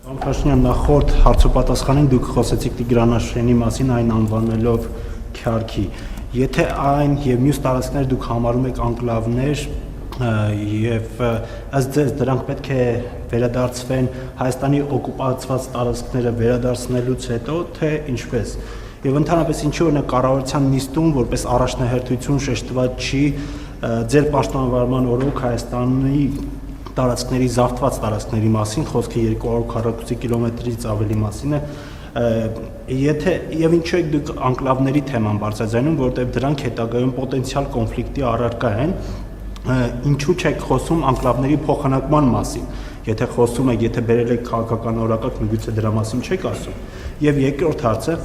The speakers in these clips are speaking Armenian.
Փաշինյան, նախորդ հարցոպատասխանին դուք խոսեցիք Տիգրանաշենի մասին, այն անվանելով Քյարքի։ Եթե այն եւ մյուս տարածքները դուք համարում եք անկլավներ եւ ըստ ձեզ դրանք պետք է վերադարձվեն Հայաստանի օկուպացված տարածքները վերադարձնելուց հետո, թե ինչպես։ Եվ ընդհանրապես ինչու է կառավարության նիստում որպես առաջնահերթություն շեշտված չի ձեր պաշտոնավարման օրոք Հայաստանի տարածքների զավթված տարածքների մասին, խոսքը 240 կիլոմետրից ավելի մասին է, եթե եւ ինչու եք դուք անկլավների թեման բարձրացնում, որտեղ դրանք հետագայում պոտենցիալ կոնֆլիկտի առարկա են, ինչու չեք խոսում անկլավների փոխանակման մասին, եթե խոսում եք, եթե բերել եք քաղաքական օրակարգ, միգուցե դրա մասին չեք ասում։ Եվ երկրորդ հարցը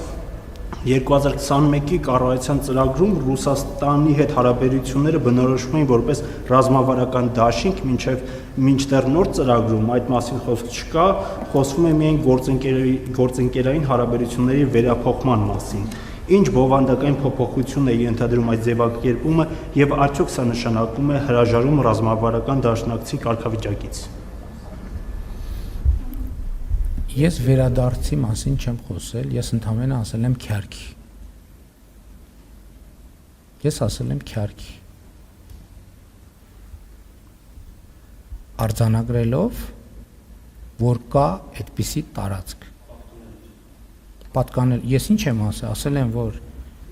2021-ի կառավարության ծրագրում Ռուսաստանի հետ հարաբերությունները բնորոշվում էին որպես ռազմավարական դաշինք, մինչդեռ նոր ծրագրում այդ մասին խոսք չկա, խոսվում է միայն գործընկերային հարաբերությունների վերափոխման մասին։ Ինչ բովանդակային փոփոխություն է ենթադրում այդ ձևակերպումը եւ արդյոք սա նշանակում է հրաժարում ռազմավարական դաշնակցի կարգավիճակից։ Ես վերադարձի մասին չեմ խոսել, ես ընդհանրապես ասել եմ Քյարքի։ Ես ասել եմ Քյարքի։ Արձանագրելով, որ կա այդպիսի տարածք։ Պատկանել, ես ինչ եմ ասել եմ, որ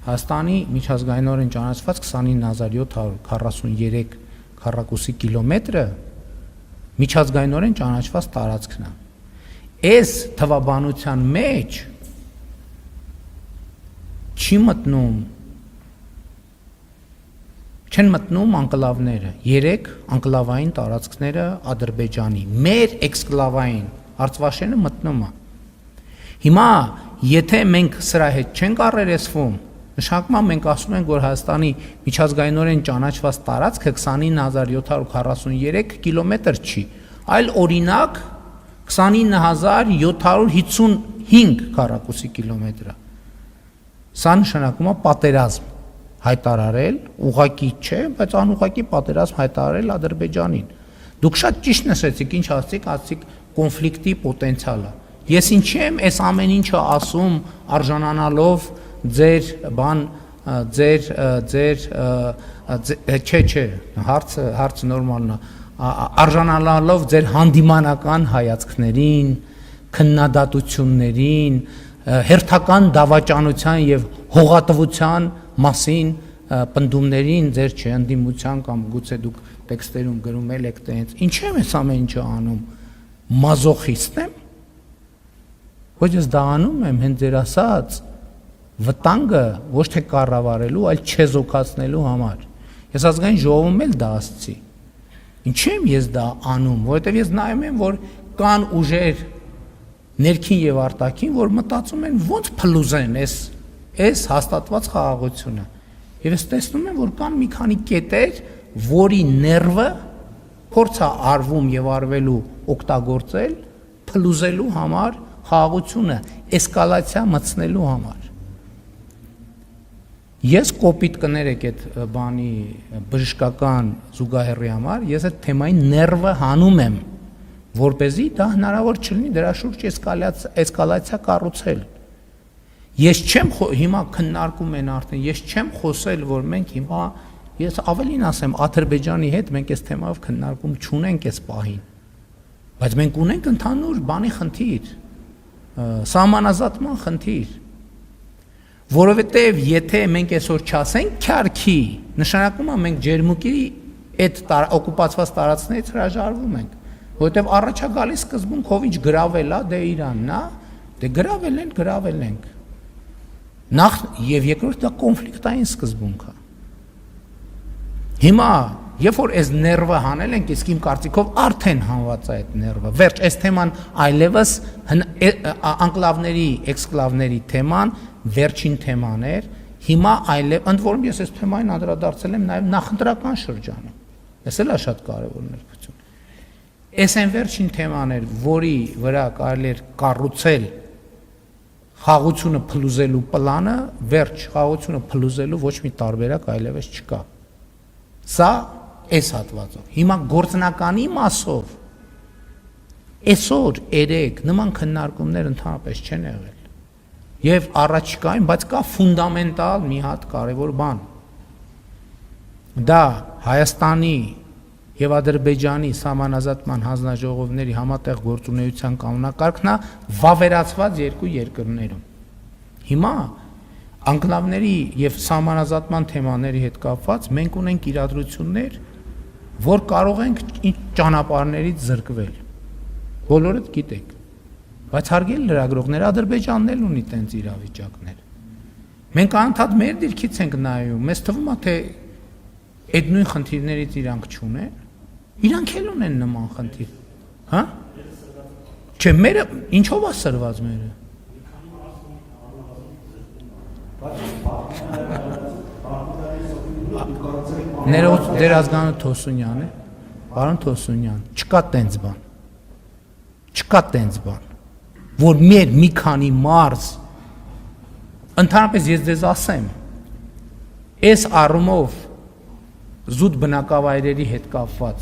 Հայաստանի միջազգայինորեն ճանաչված 29743 քառակուսի կիլոմետրը միջազգայինորեն ճանաչված տարածքն է։ Այս թվաբանության մեջ չեն մտնում անկլավները, 3 անկլավային տարածքները Ադրբեջանի, մեր էքսկլավային Արցվաշենը մտնում է։ Հիմա, եթե մենք սրա հետ չենք առերեսվում, նշանակում է մենք ասում ենք, որ Հայաստանի միջազգայինորեն ճանաչված տարածքը 29743 կիլոմետր չի, այլ օրինակ 29755 քառակուսի կիլոմետր։ Սա նշանակում է պատերազմ հայտարարել, ուղղակի չէ, բայց անուղղակի պատերազմ հայտարարել Ադրբեջանին։ Դուք շատ ճիշտ նշեցիք, ինչ ասացիք կոնֆլիկտի պոտենցիալը։ Ես ինչի եմ այս ամեն ինչը ասում արժանանալով հարցը նորմալն է, արժանանալով ձեր հանդիմանական հայացքներին, քննադատություններին, հերթական դավաճանության եւ հողատվության մասին պնդումներին, ձեր չընդդիմության կամ գուցե դուք տեքստերում գրում եք տենց։ Ինչ եմ այս ամեն ինչը անում։ Մազոխիստ եմ։ Ոչ ես դա անում եմ հենց ձեր ասած վտանգը ոչ թե կառավարելու, այլ չեզոքացնելու համար։ Ես ազգային ժողովում էլ դա ասացի։ Ինչի՞ եմ ես դա անում, որովհետև ես նայում եմ, որ կան ուժեր ներքին եւ արտաքին, որ մտածում են ոնց փլուզեն այս հաստատված խաղաղությունը։ Եվ ես տեսնում եմ, որ կան մի քանի կետեր, որի ներվը փորձ է արվում եւ արվելու օգտագործել փլուզելու համար, խաղաղությունը էսկալացիա մտցնելու համար։ Ես կոպիտ կներեք այդ բանի բժշկական զուգահեռի համար, ես այդ թեմային ներվը հանում եմ, որպեսզի դա հնարավոր չլինի դրա շուրջ էսկալացիա կառուցել։ Ես չեմ հիմա քննարկում են արդեն, ես չեմ խոսել, որ մենք հիմա ես ավելին ասեմ, Ադրբեջանի հետ մենք այս թեմայով քննարկում չունենք այս պահին, բայց մենք ունենք ընդհանուր բանի խնդիր, սահմանազատման խնդիր, որովհետև եթե մենք այսօր չասենք Քյարքի, նշանակում է մենք ջերմուկի այդ օկուպացված տարածքներից հրաժարվում ենք, որովհետև առաջա գալիս սկզբունքով ինչ գրավել է, դե Իրանն է, դե գրավել ենք։ Նախ եւ երկրորդ դա կոնֆլիկտային սկզբունք է։ Հիմա, երբ որ այս ներվը հանել ենք, իսկ իմ կարծիքով արդեն հանված է այդ ներվը, վերջ, այս թեման այլևս անկլավների, էքսկլավների թեման վերջին թեման էր, հիմա այլև, ընդ որում ես այս թեմային անդրադարձել եմ նաև նախընտրական շրջանում, ես էլ է շատ կարևոր ներկություն։ Այս այն վերջին թեման էր, որի վրա կարելի էր կառուցել խաղաղությունը փլուզելու պլանը, վերջ խաղաղությունը փլուզելու ոչ մի տարբերակ այլևս չկա։ Սա այս հատվածով։ Հիմա գործնականի մասով Այսօր երեք նման քննարկումներ ընդհանրապես չեն եղել։ Եվ առաջիկայում, բայց կա ֆունդամենտալ մի հատ կարևոր բան։ Դա Հայաստանի եւ Ադրբեջանի սահմանազատման հանձնաժողովների համատեղ գործունեության կանոնակարգն է վավերացված երկու երկրներում։ Հիմա անկլավների եւ սահմանազատման թեմաների հետ կապված մենք ունենք իրադրություններ, որ կարող ենք ճանապարհներից զրկվել։ Բոլորդ գիտեք։ Բայց հարգելի լրագրողներ, Ադրբեջանն էլ ունի տենց իրավիճակներ։ Մենք անդադ մեր դիրքից ենք նայում, մեզ թվում է թե այդ նույն խնդիրներից իրանք չունեն։ Իրանք էլ ունեն նման խնդիր, հա? Չէ, մերը ինչով է սրված մերը։ Ներողություն, դեր ազգանը Թոսունյան է, պարոն Թոսունյան, չկա տենց բան, որ մեր մի քանի մարզ, ընդհանրապես ես ձեզ ասեմ, այս առումով զուտ բնակավայրերի հետ կապված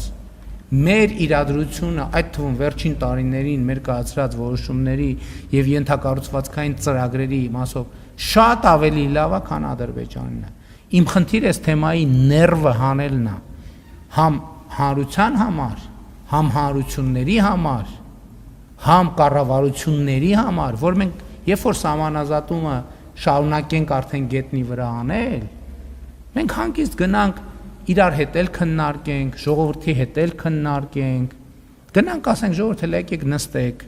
մեր իրադրությունը, այդ թվում վերջին տարիներին մեր կայացրած որոշումների եւ ենթակառուցվածքային ծրագրերի մասով շատ ավելի լավ է, քան Ադրբեջանն է։ Իմ խնդիրը այս թեմայի ներվը հանելն է, համ հանրության համար, համ հանրությունների համար, համ կառավարությունների համար, որ մենք երբ որ սահմանազատումը շարունակենք արդեն գետնի վրա անել, մենք հանգիստ գնանք իրար հետ էլ քննարկենք, ժողովրդի հետ էլ քննարկենք, գնանք ասենք ժողովուրդ եկեք նստեք,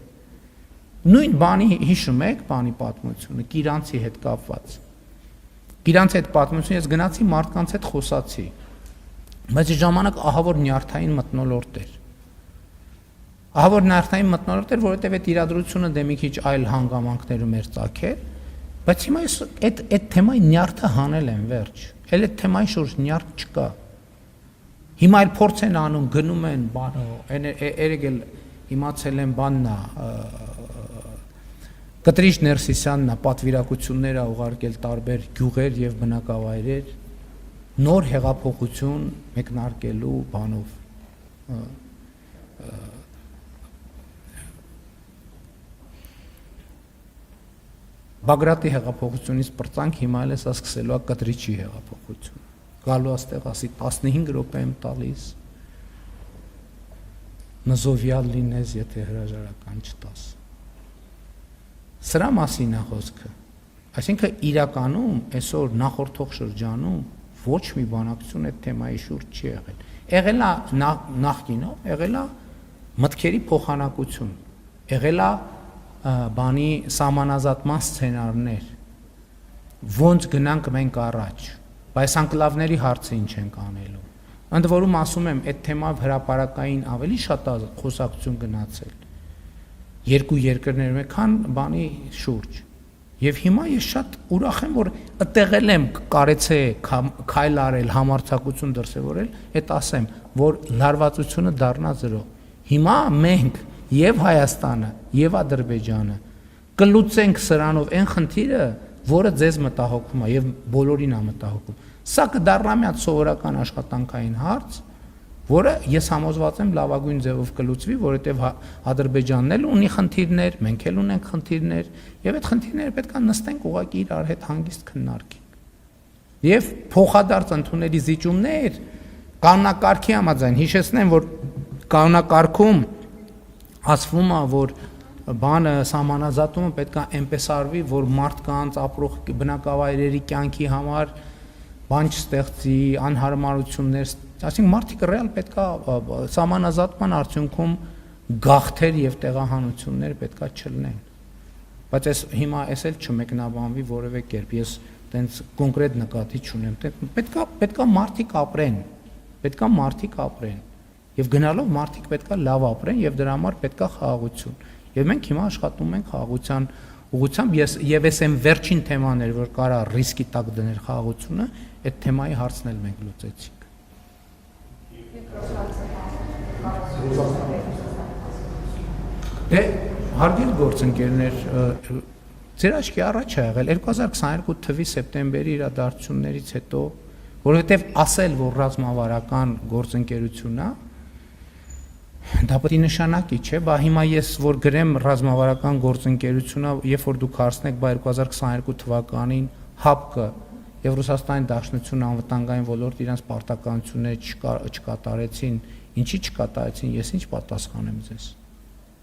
նույն բանի հիշում եք բանի պատմությունը, Կիրանցի հետ կապված, Կիրանցի հետ պատմությունը ես գնացի մարդկանց հետ խոսացի, բայց այդ ժամանակ ահավոր նյարդային մթնոլորտ էր, որովհետև այդ իրադրությունը դե մի քիչ այլ հանգամանքներում էր ծագել, բայց հիմա ես այդ թեմայի նյարդը հանել եմ վերջ, էլ այդ թեմայի շուրջ նյարդ չկա։ Հիմա այլ փորձ են անում, գնում են բանը, երեք էլ իմացել են բանն է, Կտրիչ Ներսիսյանն է պատվիրակություններ է ուղարկել տարբեր գյուղեր եւ բնակավայրեր, նոր հեղափոխություն մեկնարկելու բանով։ Բագրատի հեղափոխությունից պրծանք հիմա էլ էսա սկսելու է Կտրիչի հեղափոխություն։ Գալու աստեղ ասի 15 րոպե եմ տալիս, նզովյալ լինես, եթե հրաժարական չտաս։ Սրա մասին է խոսքը։ Այսինքն իրականում այսօր նախորդող շրջանում ոչ մի բանակցություն այդ թեմայի շուրջ չի եղել։ Եղել է նախկինում, եղել է մտքերի փոխանակություն, եղել է բանի սահմանազատման սցենարներ, ոնց գնանք մենք առաջ, բայց անկլավների հարցը ինչ ենք անելու։ Ընդ որում ասում եմ, այդ թեմայով հրապարակային ավելի շատ խոսակցություն գնացել երկու երկրներում է, քան բանի շուրջ։ Եվ հիմա ես շատ ուրախ եմ, որ ըտեղել եմ կարեցե քայլ արել, համարձակություն դրսևորել, այդ ասեմ, որ լարվածությունը դառնա 0։ Հիմա մենք եւ Հայաստանը, եւ Ադրբեջանը կլուծենք սրանով այն խնդիրը, որը ձեզ մտահոգում է եւ բոլորին է մտահոգում։ Սա կդառնա մի հատ սովորական աշխատանքային հարց, որը ես համոզված եմ լավագույն ձևով կլուծվի, որովհետև Ադրբեջանն էլ ունի խնդիրներ, մենք էլ ունենք խնդիրներ, եւ այդ խնդիրները պետք է նստենք ուղղակի իրար հետ հանգիստ քննարկենք։ Եվ փոխադարձ ընդունելի զիջումներ կանոնակարգի համաձայն, հիշեցնեմ, որ կանոնակարգում ասվում է, որ բանը սահմանազատումը պետք է այնպես արվի, որ մարդկանց ապրող բնակավայրերի կյանքի համար բան չստեղծի, անհարմարություններ, այսինքն մարդիկ ռեալ պետք է սահմանազատման արդյունքում գաղթեր եւ տեղահանություններ պետք է չլինեն։ Բայց այս հիմա էս էլ չմեկնաբանվի որևէ կերպ, ես տենց կոնկրետ նկատի չունեմ, պետք է մարդիկ ապրեն, եւ գնալով մարդիկ պետք է լավ ապրեն եւ դրա համար պետք է խաղաղություն։ Եվ մենք հիմա աշխատում ենք խաղաղության ուղղությամբ, եւ ես եմ վերջին թեման էր, որ կարա ռիսկի տակ դնել խաղաղությունը, այդ թեմայի հարցն էլ մենք լուծեցինք։ Դե հարգելի գործընկերներ, ձեր աչքի առաջ է եղել 2022 թվականի սեպտեմբերի իրադարձություններից հետո, որովհետև ասել, որ ռազմավարական գործընկերություն է, Դա պետք է նշանակի, չէ՞, բա հիմա ես որ գրեմ ռազմավարական գործընկերությունը, երբ որ դուք հարցնեք, բա 2022 թվականին ՀԱՊԿ եւ Ռուսաստանի Դաշնությունը անվտանգային ոլորտ իրենց պարտականությունները չկատարեցին, ինչի չկատարեցին, ես ինչ պատասխանեմ ձեզ։